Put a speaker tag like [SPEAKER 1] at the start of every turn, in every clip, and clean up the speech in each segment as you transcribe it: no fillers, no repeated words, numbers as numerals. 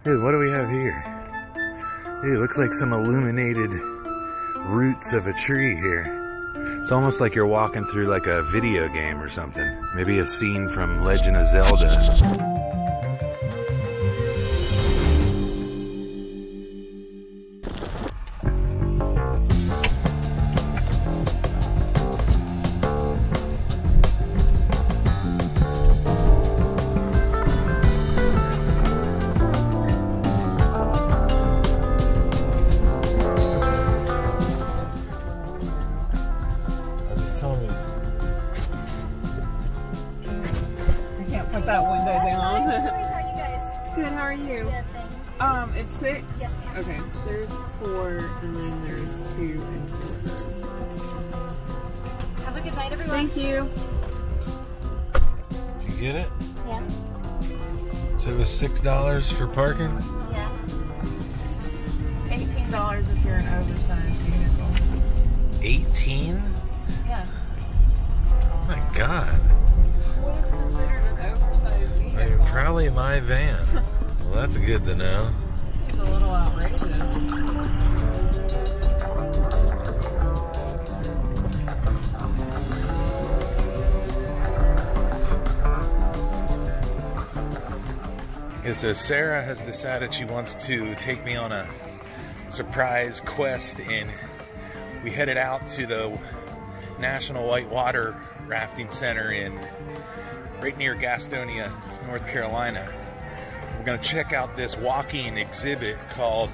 [SPEAKER 1] Dude, what do we have here? Dude, it looks like some illuminated roots of a tree here. It's almost like you're walking through like a video game or something. Maybe a scene from Legend of Zelda.
[SPEAKER 2] That window down.
[SPEAKER 3] How are you guys?
[SPEAKER 2] Good, how are you?
[SPEAKER 3] Good, thank you.
[SPEAKER 2] It's 6?
[SPEAKER 3] Yes, ma'am.
[SPEAKER 2] Okay, there's 4 and then there's 2 and 4.
[SPEAKER 3] Have a good night, everyone.
[SPEAKER 2] Thank you.
[SPEAKER 1] You get it?
[SPEAKER 3] Yeah.
[SPEAKER 1] So it was $6 for parking?
[SPEAKER 3] Yeah.
[SPEAKER 2] $18 if you're an oversized vehicle.
[SPEAKER 1] 18?
[SPEAKER 2] Yeah.
[SPEAKER 1] Oh my God.
[SPEAKER 2] What is considered an oversized vehicle?
[SPEAKER 1] I mean, probably my van. Well, that's good to know.
[SPEAKER 2] It's a little outrageous.
[SPEAKER 1] Okay, so Sarah has decided she wants to take me on a surprise quest, and we headed out to the National Whitewater Rafting Center right near Gastonia, North Carolina. We're going to check out this walking exhibit called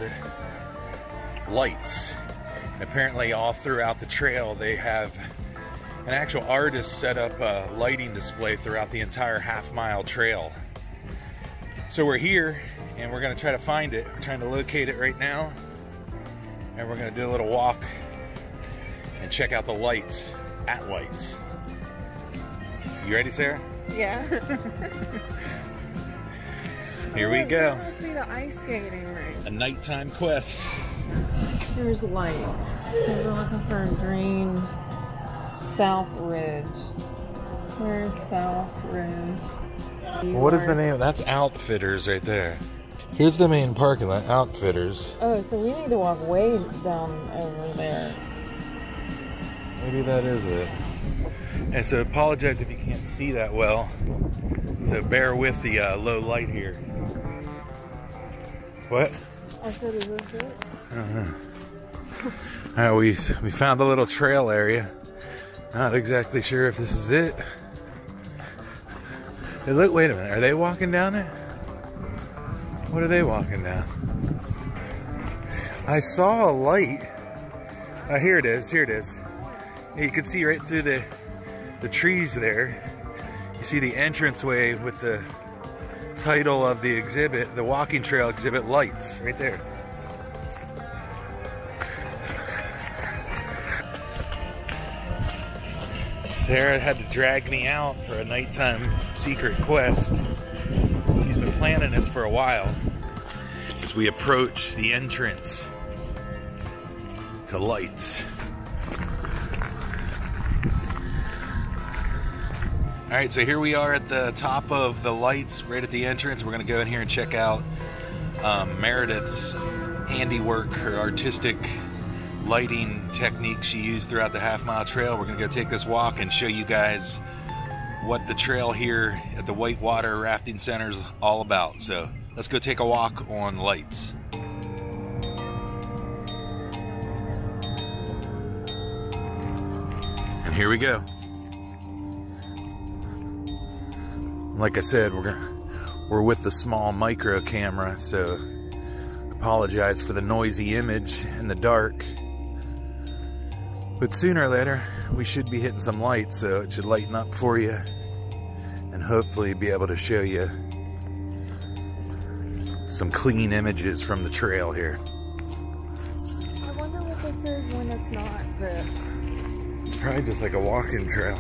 [SPEAKER 1] Lights. And apparently all throughout the trail they have an actual artist set up a lighting display throughout the entire half-mile trail. So we're here and we're going to try to find it. We're trying to locate it right now, and we're going to do a little walk and check out the lights at Lights. You ready, Sarah?
[SPEAKER 2] Yeah.
[SPEAKER 1] Here we go.
[SPEAKER 2] This must be the ice skating rink.
[SPEAKER 1] A nighttime quest.
[SPEAKER 2] There's lights. So we're looking for a green South Ridge. Where's South Ridge?
[SPEAKER 1] What is the name? That's Outfitters right there. Here's the main parking lot, Outfitters.
[SPEAKER 2] Oh, so we need to walk way down over there.
[SPEAKER 1] Maybe that is it. And so apologize if you can't see that well. So bear with the low light here. What?
[SPEAKER 2] I said, is this it?
[SPEAKER 1] All right, we found the little trail area. Not exactly sure if this is it. Hey, look, wait a minute. Are they walking down it? What are they walking down? I saw a light. Oh, here it is. Here it is. You can see right through the trees there. You see the entranceway with the title of the exhibit, the walking trail exhibit, Lights, right there. Sarah had to drag me out for a nighttime secret quest. He's been planning this for a while as we approach the entrance to Lights. All right, so here we are at the top of the Lights, right at the entrance. We're gonna go in here and check out Meredith's handiwork, her artistic lighting technique she used throughout the half-mile trail. We're gonna go take this walk and show you guys what the trail here at the Whitewater Rafting Center is all about. So let's go take a walk on Lights. And here we go. Like I said, we're with the small micro camera, so apologize for the noisy image in the dark. But sooner or later, we should be hitting some lights, so it should lighten up for you and hopefully be able to show you some clean images from the trail here.
[SPEAKER 2] I wonder what this is when it's not this.
[SPEAKER 1] It's probably just like a walking trail.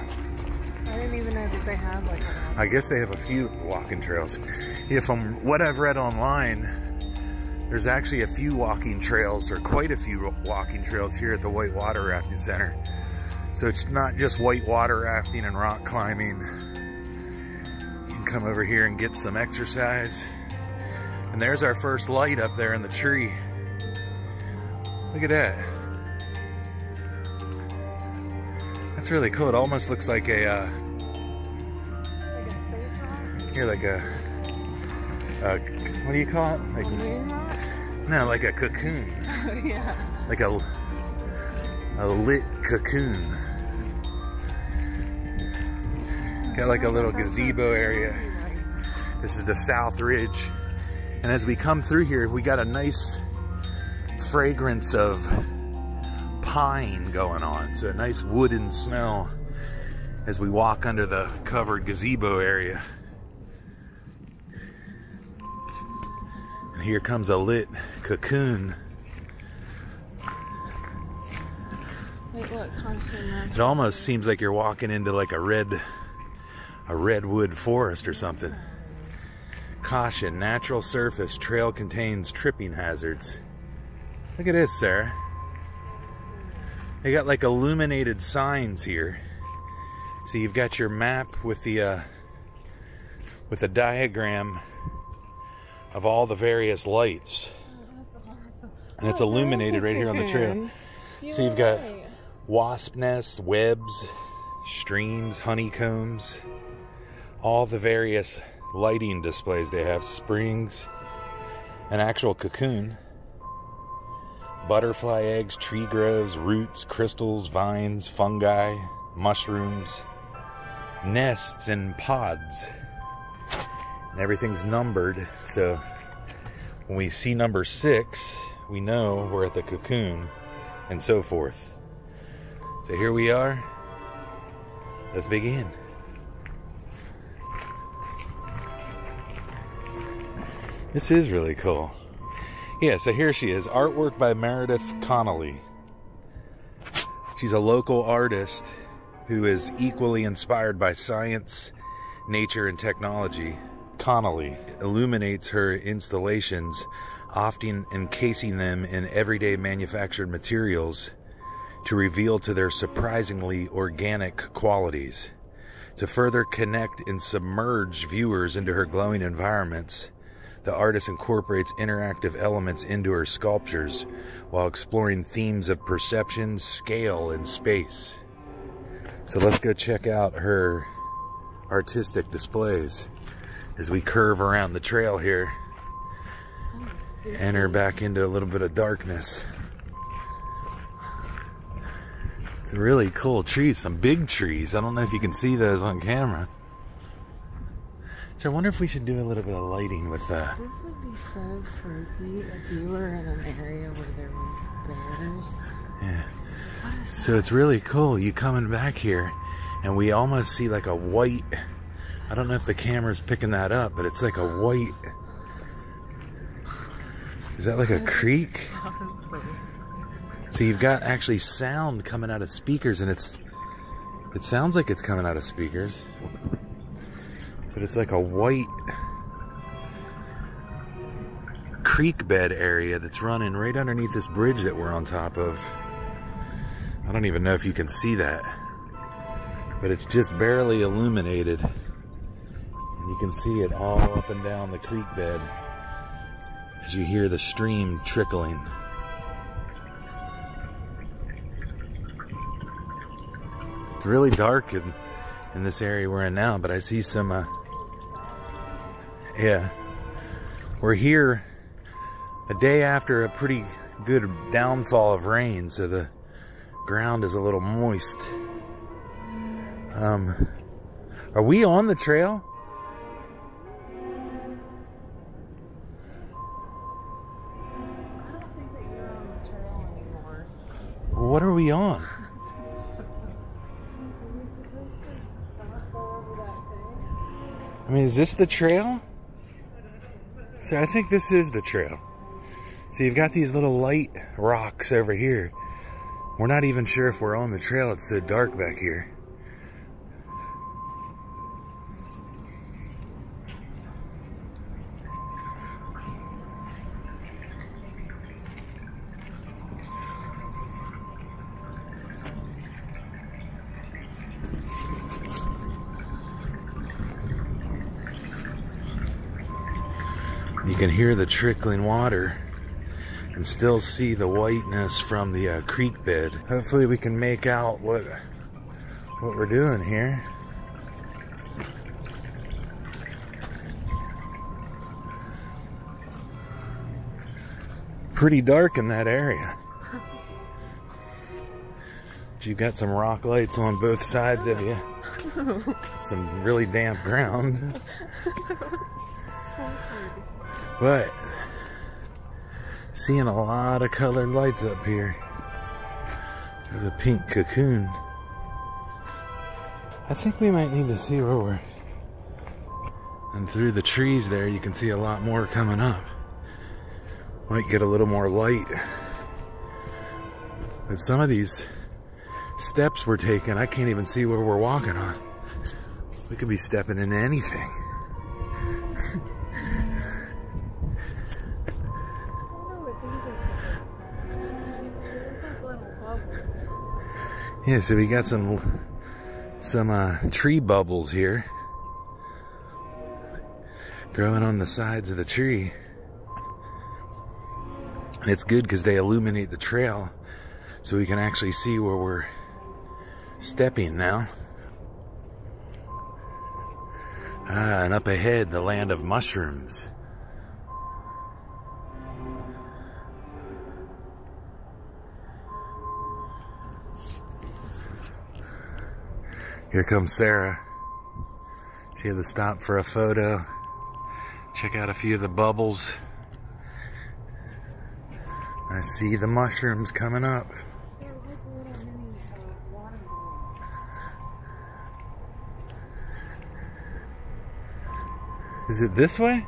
[SPEAKER 2] I didn't even know that they had like a...
[SPEAKER 1] I guess they have a few walking trails. Yeah, from what I've read online, there's actually a few walking trails, or quite a few walking trails here at the Whitewater Rafting Center. So it's not just whitewater rafting and rock climbing. You can come over here and get some exercise, And there's our first light up there in the tree. Look at that. That's really cool. It almost looks like a,
[SPEAKER 2] Like a space rock?
[SPEAKER 1] here, like a, what do you call it? Like,
[SPEAKER 2] A moon rock?
[SPEAKER 1] no, like a cocoon.
[SPEAKER 2] Yeah.
[SPEAKER 1] Like a lit cocoon. Got like a little gazebo area. This is the South Ridge. And as we come through here, we got a nice fragrance of pine going on. So a nice wooden smell as we walk under the covered gazebo area. And here comes a lit cocoon.
[SPEAKER 2] Wait, look, constant natural.
[SPEAKER 1] It almost seems like you're walking into like a redwood forest or something. Caution, natural surface, trail contains tripping hazards. Look at this, Sarah. They got like illuminated signs here. So you've got your map with the diagram of all the various lights. And it's illuminated right here on the trail. So you've got wasp nests, webs, streams, honeycombs, all the various lighting displays they have, springs, an actual cocoon, butterfly eggs, tree groves, roots, crystals, vines, fungi, mushrooms, nests and pods. And everything's numbered, so when we see number 6, we know we're at the cocoon, and so forth. So here we are. Let's begin. This is really cool. Yeah, so here she is. Artwork by Meredith Connelly. She's a local artist who is equally inspired by science, nature, and technology. Connelly illuminates her installations, often encasing them in everyday manufactured materials to reveal to their surprisingly organic qualities. To further connect and submerge viewers into her glowing environments, the artist incorporates interactive elements into her sculptures while exploring themes of perception, scale, and space. So let's go check out her artistic displays as we curve around the trail here. Enter back into a little bit of darkness. It's a really cool tree, some big trees. I don't know if you can see those on camera. So I wonder if we should do a little bit of lighting with that.
[SPEAKER 2] This would be so freaky if you were in an area where there was bears.
[SPEAKER 1] Yeah. So it's really cool. You coming back here and we almost see like a white, I don't know if the camera's picking that up, but it's like a white, is that like a creek? So you've got actually sound coming out of speakers, and it sounds like it's coming out of speakers, but it's like a white creek bed area that's running right underneath this bridge that we're on top of. I don't even know if you can see that, but it's just barely illuminated, and you can see it all up and down the creek bed as you hear the stream trickling. It's really dark in this area we're in now, but I see some, yeah. We're here a day after a pretty good downfall of rain, so the ground is a little moist. Are we on the trail?
[SPEAKER 2] I don't think that you're on the trail anymore.
[SPEAKER 1] What are we on? I mean, is this the trail? So I think this is the trail. So you've got these little light rocks over here. We're not even sure if we're on the trail. It's so dark back here. You You can hear the trickling water and still see the whiteness from the creek bed. Hopefully we can make out what we're doing here. Pretty dark in that area. You've got some rock lights on both sides of you. Some really damp ground. But seeing a lot of colored lights up here. There's a pink cocoon. I think we might need to see where we're... And through the trees there you can see a lot more coming up. Might get a little more light. But some of these steps we're taking, I can't even see where we're walking on. We could be stepping into anything. Yeah, so we got some tree bubbles here growing on the sides of the tree. And it's good because they illuminate the trail so we can actually see where we're stepping now. And up ahead, the land of mushrooms. Here comes Sarah. She had to stop for a photo. Check out a few of the bubbles. I see the mushrooms coming up. Is it this way?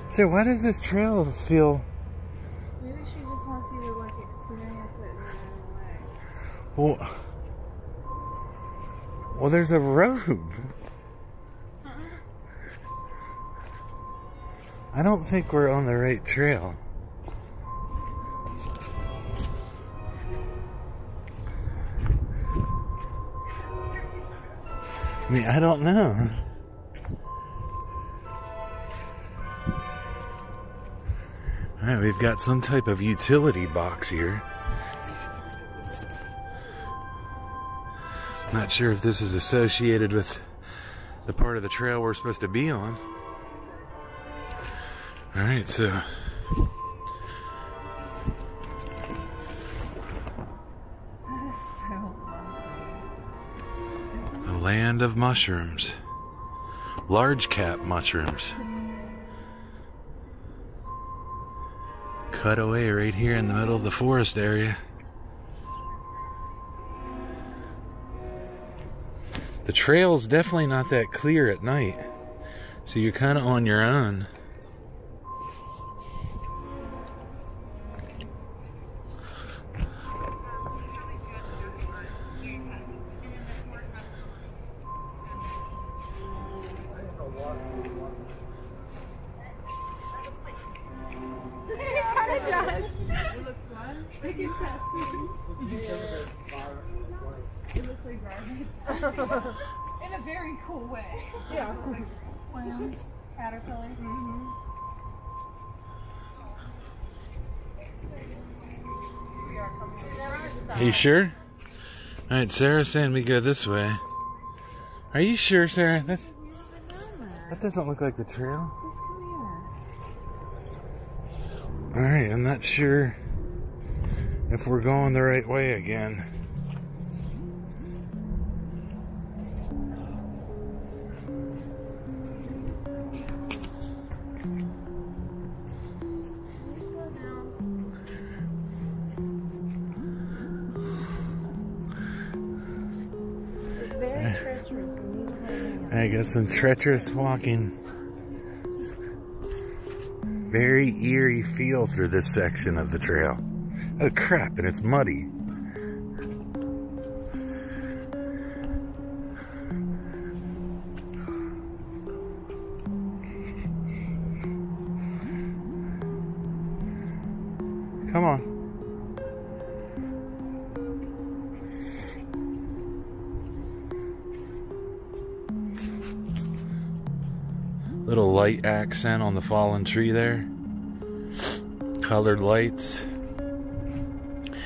[SPEAKER 1] So why does this trail feel...
[SPEAKER 2] Maybe she just wants you to like experience it in your own way.
[SPEAKER 1] Well, there's a road. I don't think we're on the right trail. I mean, I don't know. Alright, we've got some type of utility box here. Not sure if this is associated with the part of the trail we're supposed to be on. Alright, so a land of mushrooms. Large cap mushrooms. Cut away right here in the middle of the forest area. The trail's definitely not that clear at night, so you're kind of on your own.
[SPEAKER 3] It looks like garbage. In a very cool way. Yeah. Like worms, caterpillars. Mm-hmm.
[SPEAKER 1] Are you sure? Alright, Sarah's saying we go this way. Are you sure, Sarah? That doesn't look like the trail. Alright, I'm not sure if we're going the right way again.
[SPEAKER 2] It's very treacherous. We need to hang on.
[SPEAKER 1] I got some treacherous walking. Very eerie feel through this section of the trail. Oh crap, and it's muddy. Come on. Little light accent on the fallen tree there. Colored lights.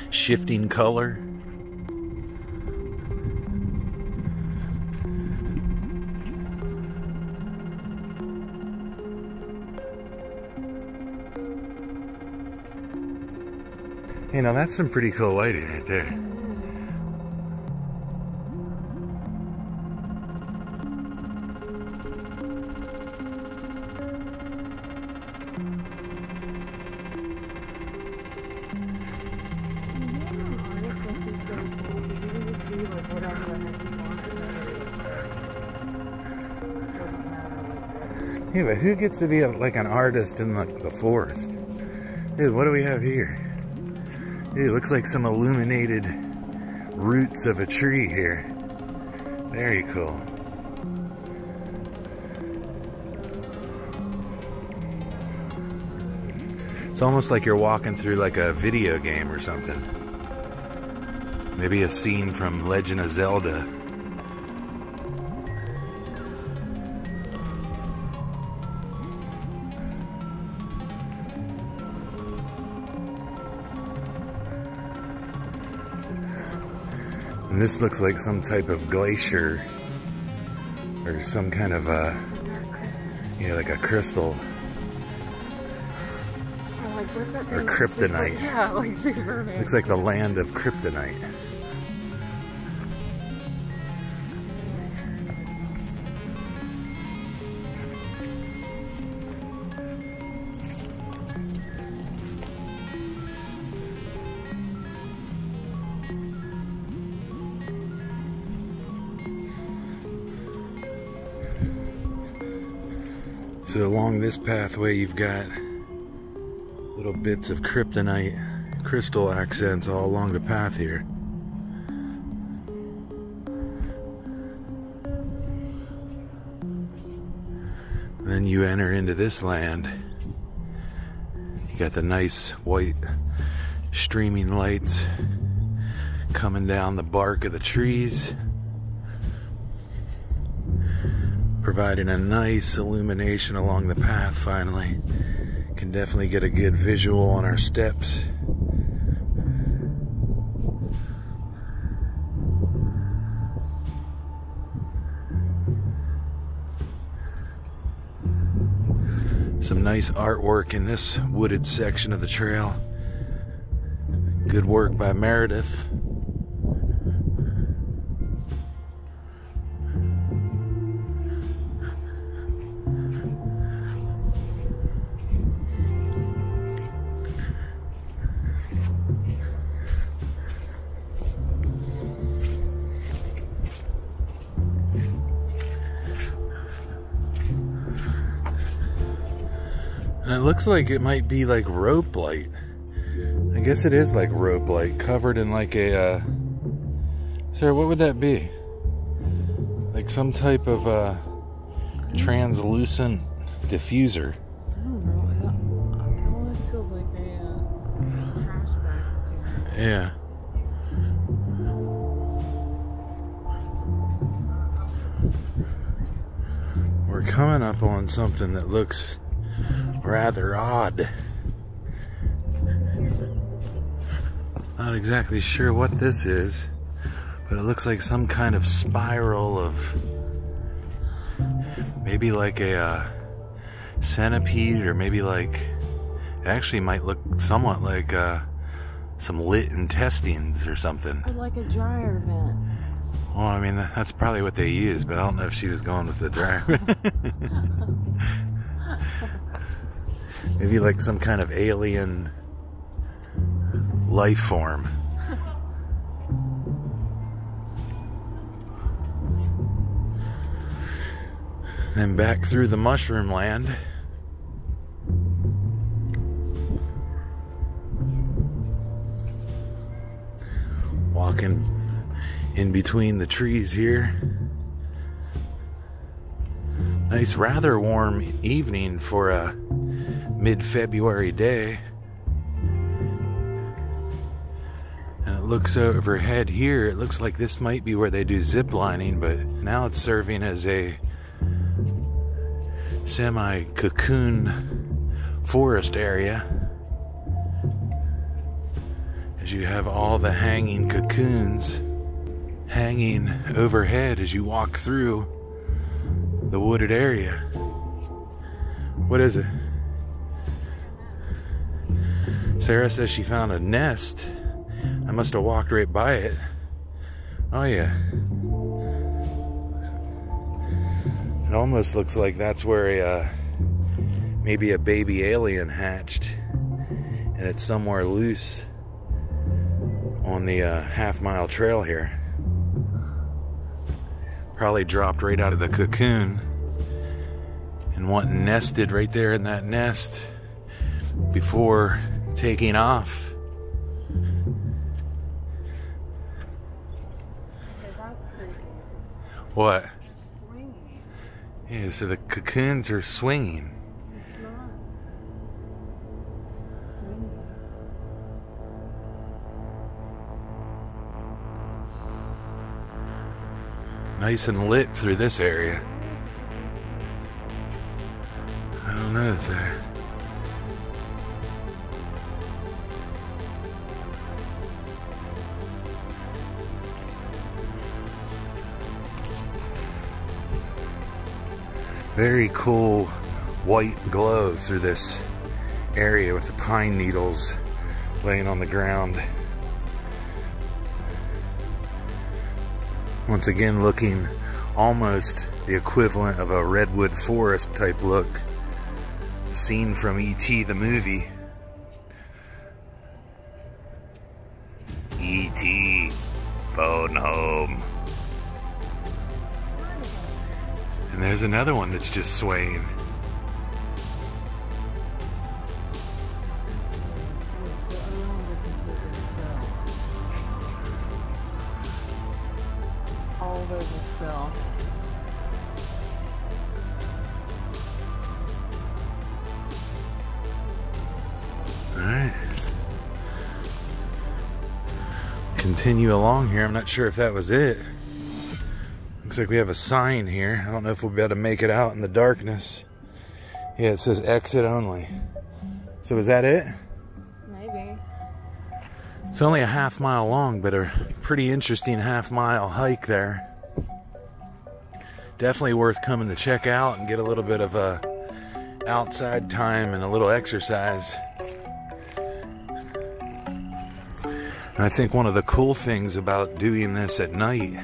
[SPEAKER 1] Shifting color. You know, that's some pretty cool lighting right there. Yeah, but who gets to be like an artist in the forest? Dude, what do we have here? Dude, it looks like some illuminated roots of a tree here. Very cool. It's almost like you're walking through like a video game or something. Maybe a scene from Legend of Zelda. And this looks like some type of glacier or some kind of yeah, like a crystal.
[SPEAKER 2] Like, what's that
[SPEAKER 1] or kryptonite.
[SPEAKER 2] Yeah, like Superman.
[SPEAKER 1] Looks like the land of kryptonite. So along this pathway you've got little bits of kryptonite crystal accents all along the path here. And then you enter into this land. You got the nice white streaming lights coming down the bark of the trees, providing a nice illumination along the path. Finally, can definitely get a good visual on our steps. Some nice artwork in this wooded section of the trail. Good work by Meredith. And it looks like it might be like rope light. I guess it is like rope light covered in like a, Sarah, what would that be? Like some type of translucent diffuser.
[SPEAKER 2] I don't know. It almost feels like a trash bag.
[SPEAKER 1] Yeah. We're coming up on something that looks rather odd. Not exactly sure what this is, but it looks like some kind of spiral of maybe like a centipede, or maybe like, it actually might look somewhat like some lit intestines or something.
[SPEAKER 2] Or like a dryer vent.
[SPEAKER 1] Well, I mean, that's probably what they use, but I don't know if she was going with the dryer. Maybe like some kind of alien life form. Then back through the mushroom land. Walking in between the trees here. Nice, rather warm evening for a mid-February day. And it looks overhead here, it looks like this might be where they do zip lining, but now it's serving as a semi-cocoon forest area. As you have all the hanging cocoons hanging overhead as you walk through the wooded area. What is it? Sarah says she found a nest. I must have walked right by it. Oh yeah. It almost looks like that's where maybe a baby alien hatched, and it's somewhere loose on the half-mile trail here. Probably dropped right out of the cocoon and went and nested right there in that nest before taking off. What?
[SPEAKER 2] Swinging.
[SPEAKER 1] Yeah, so the cocoons are swinging.
[SPEAKER 2] It's not.
[SPEAKER 1] Nice and lit through this area. I don't know if there. Very cool white glow through this area with the pine needles laying on the ground. Once again, looking almost the equivalent of a redwood forest type look seen from E.T. the movie. E.T. phone home. And there's another one that's just swaying.
[SPEAKER 2] All those are still.
[SPEAKER 1] Alright. Continue along here. I'm not sure if that was it. Looks like we have a sign here. I don't know if we'll be able to make it out in the darkness. Yeah, it says exit only. So is that it?
[SPEAKER 2] Maybe.
[SPEAKER 1] It's only a half-mile long, but a pretty interesting half-mile hike there. Definitely worth coming to check out and get a little bit of outside time and a little exercise. And I think one of the cool things about doing this at night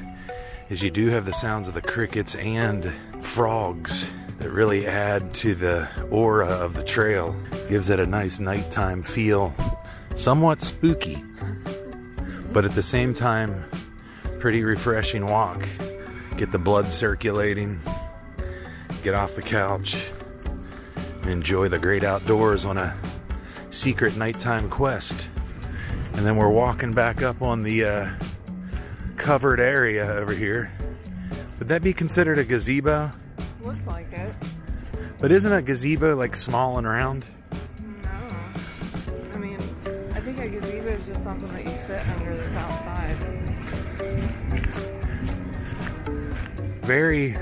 [SPEAKER 1] is you do have the sounds of the crickets and frogs that really add to the aura of the trail. Gives it a nice nighttime feel. Somewhat spooky, but at the same time, pretty refreshing walk. Get the blood circulating, get off the couch, and enjoy the great outdoors on a secret nighttime quest. And then we're walking back up on the covered area over here. Would that be considered a gazebo?
[SPEAKER 2] Looks like it.
[SPEAKER 1] But isn't a gazebo like small and round?
[SPEAKER 2] No. I mean, I think a gazebo is just something that you sit under that's outside.
[SPEAKER 1] Very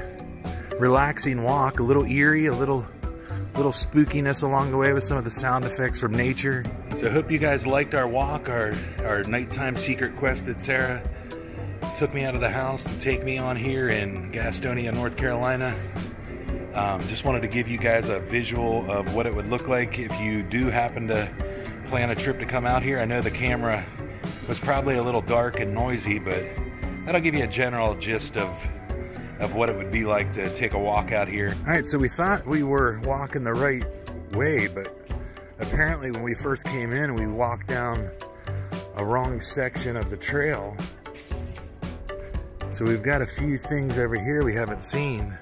[SPEAKER 1] relaxing walk, a little eerie, a little spookiness along the way with some of the sound effects from nature. So I hope you guys liked our walk, our nighttime secret quest that Sarah took me out of the house to take me on here in Gastonia, North Carolina. Just wanted to give you guys a visual of what it would look like if you do happen to plan a trip to come out here. I know the camera was probably a little dark and noisy, but that'll give you a general gist of what it would be like to take a walk out here. All right, so we thought we were walking the right way, but apparently when we first came in, we walked down a wrong section of the trail. So we've got a few things over here we haven't seen.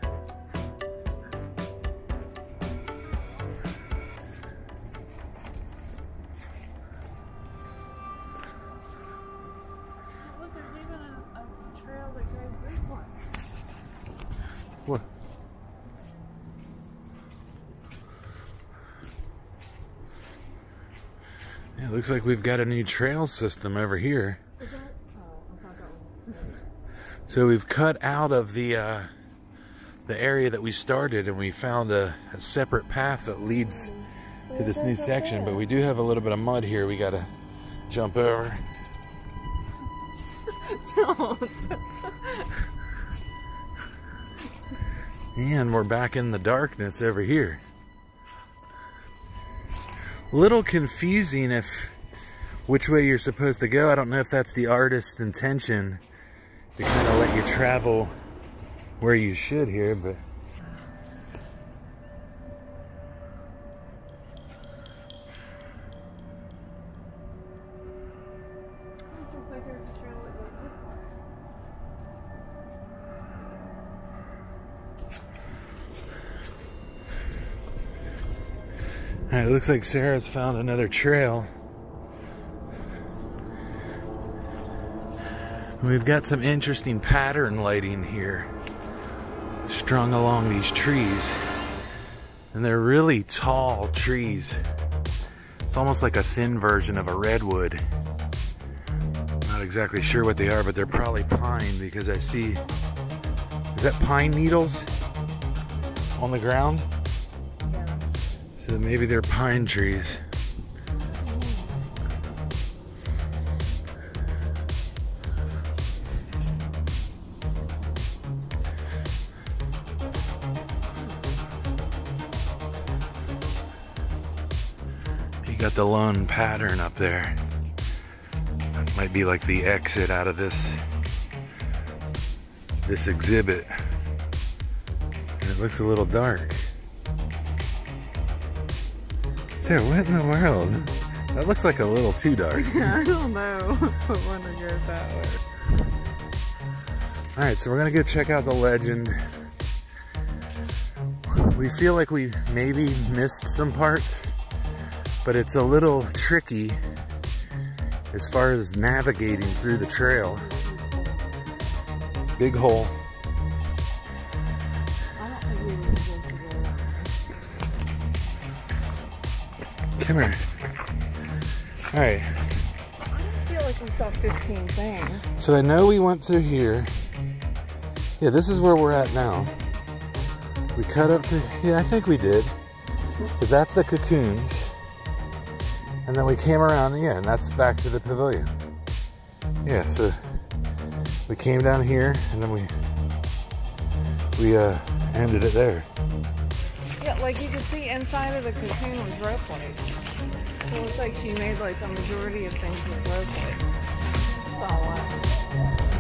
[SPEAKER 2] Look, there's even a trail that goes this way.
[SPEAKER 1] What? Yeah, it looks like we've got a new trail system over here.
[SPEAKER 2] Is that? Oh, I thought that was.
[SPEAKER 1] So we've cut out of the the area that we started, and we found a separate path that leads to this new section, but we do have a little bit of mud here we gotta jump over.
[SPEAKER 2] Don't.
[SPEAKER 1] And we're back in the darkness over here. Little confusing which way you're supposed to go. I don't know if that's the artist's intention to kind of let you travel where you should here, but Alright, it looks like Sarah's found another trail. We've got some interesting pattern lighting here strung along these trees. And they're really tall trees. It's almost like a thin version of a redwood. Not exactly sure what they are, but they're probably pine because I see... Is that pine needles on the ground? So maybe they're pine trees. You got the lone pattern up there. That might be like the exit out of this exhibit. And it looks a little dark. Sarah, what in the world? That looks like a little too dark.
[SPEAKER 2] I don't know. I want to go that way.
[SPEAKER 1] Alright, so we're gonna go check out the legend. We feel like we maybe missed some parts, but it's a little tricky as far as navigating through the trail. Big hole. Come here. Alright.
[SPEAKER 2] I feel like we saw 15 things.
[SPEAKER 1] So I know we went through here. Yeah, this is where we're at now. We cut up through, yeah, I think we did. Because that's the cocoons. And then we came around, yeah, and that's back to the pavilion. Yeah, so we came down here and then we ended it there.
[SPEAKER 2] Yeah, like you can see inside of the cocoon was rope lights. So it looks like she made like the majority of things with rope lights. That's all I